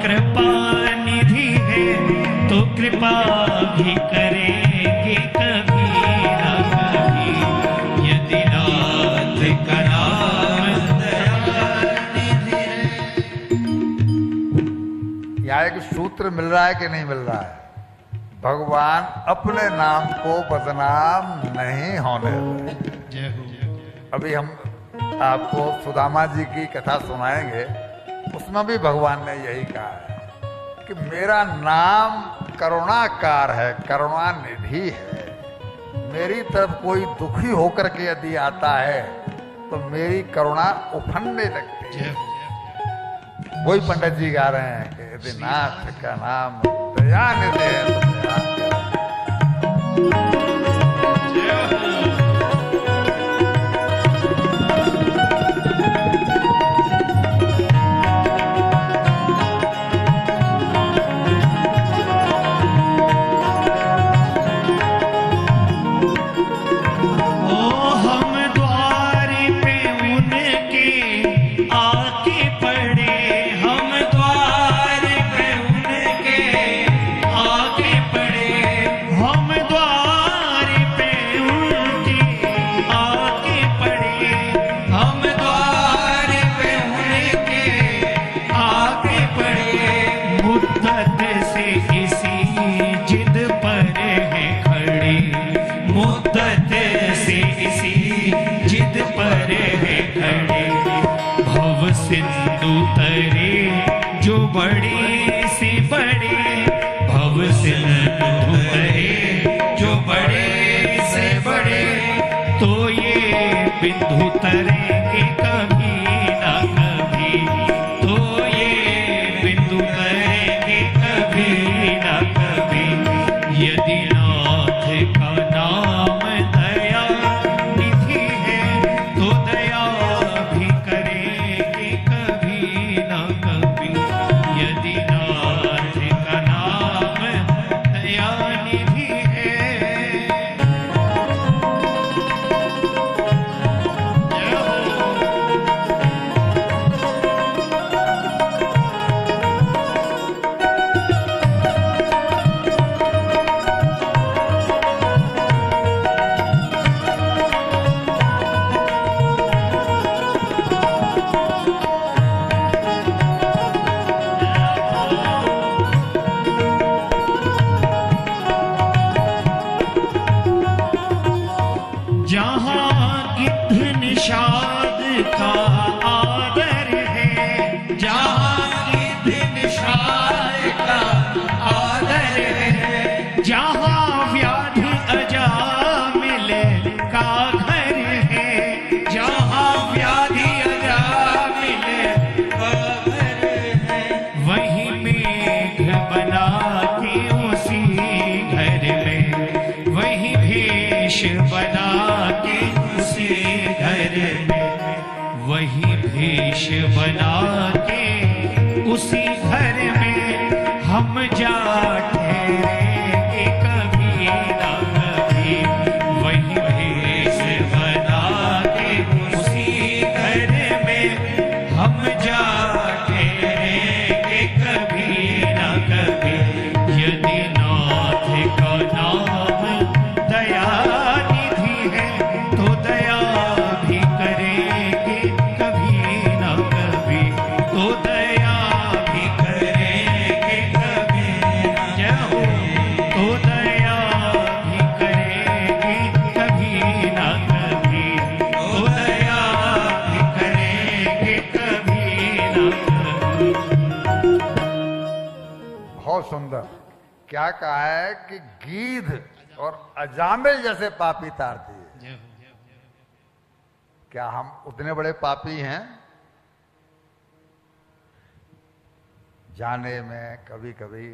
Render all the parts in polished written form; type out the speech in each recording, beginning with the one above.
कृपा निधि है तो कृपा भी करेंगे कभी ना कभी। यदि नाथ का नाम दया निधि है। यहाँ एक सूत्र मिल रहा है कि नहीं मिल रहा है? भगवान अपने नाम को बदनाम नहीं होने देते। अभी हम आपको सुदामा जी की कथा सुनाएंगे, उसमें भी भगवान ने यही कहा है कि मेरा नाम करुणाकार है, करुणानिधि है। मेरी तरफ कोई दुखी होकर के यदि आता है तो मेरी करुणा उफनने लगती है। वही पंडित जी गा रहे हैं कि यदि नाथ का नाम दया निधि है तो दया सिंधु तरे जो बड़ी सी बड़ी। भव सिंधु तरे जो बड़े से बड़े तो ये बिंदु तरेंगे कभी ना कभी। तो ये बिंदु तरेंगे कभी ना कभी। यदि नाथ का नाम दया निधि है तो दया भी करेंगे कभी ना कभी। यदि नाथ का नाम दया निधि है। जहाँ गिद्ध निषाद का आदर है। जहाँ गिद्ध निषाद का आदर है। जहाँ व्याधि अजामिल का घर है। जहाँ व्याधि अजामिल का घर है। वहीं मेघ बना के उसी घर में। वहीं भेष बना उसी घर में। वही भेष बना के उसी घर में हम जा ठहरेंगे कभी ना कभी। वही भेष बना के उसी घर में हम जा ठहरेंगे कभी ना कभी। यदि नाथ का नाम दया सुंदर क्या कहा है कि गीध और अजामिल जैसे पापी तार दिए। क्या हम उतने बड़े पापी हैं? जाने में कभी कभी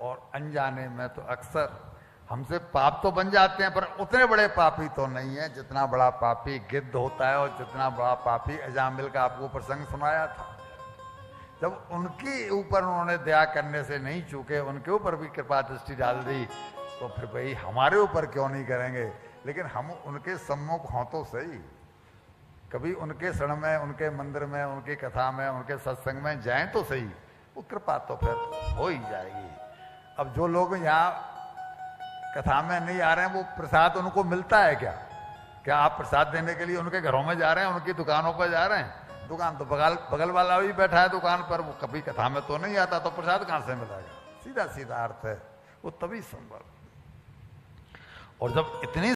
और अनजाने में तो अक्सर हमसे पाप तो बन जाते हैं, पर उतने बड़े पापी तो नहीं है जितना बड़ा पापी गिद्ध होता है और जितना बड़ा पापी अजामिल का आपको प्रसंग सुनाया था। जब उनके ऊपर उन्होंने दया करने से नहीं चूके, उनके ऊपर भी कृपा दृष्टि डाल दी, तो फिर भाई हमारे ऊपर क्यों नहीं करेंगे। लेकिन हम उनके सम्मुख हों तो सही, कभी उनके शरण में, उनके मंदिर में, उनकी कथा में, उनके सत्संग में जाएं तो सही। वो कृपा तो फिर हो ही जाएगी। अब जो लोग यहाँ कथा में नहीं आ रहे हैं, वो प्रसाद उनको मिलता है क्या? क्या आप प्रसाद देने के लिए उनके घरों में जा रहे हैं, उनकी दुकानों पर जा रहे हैं? दुकान तो बगल वाला भी बैठा है दुकान पर, वो कभी कथा में तो नहीं आता, तो प्रसाद कहां से मिलेगा? सीधा सीधा अर्थ है, वो तभी संभव। और जब इतनी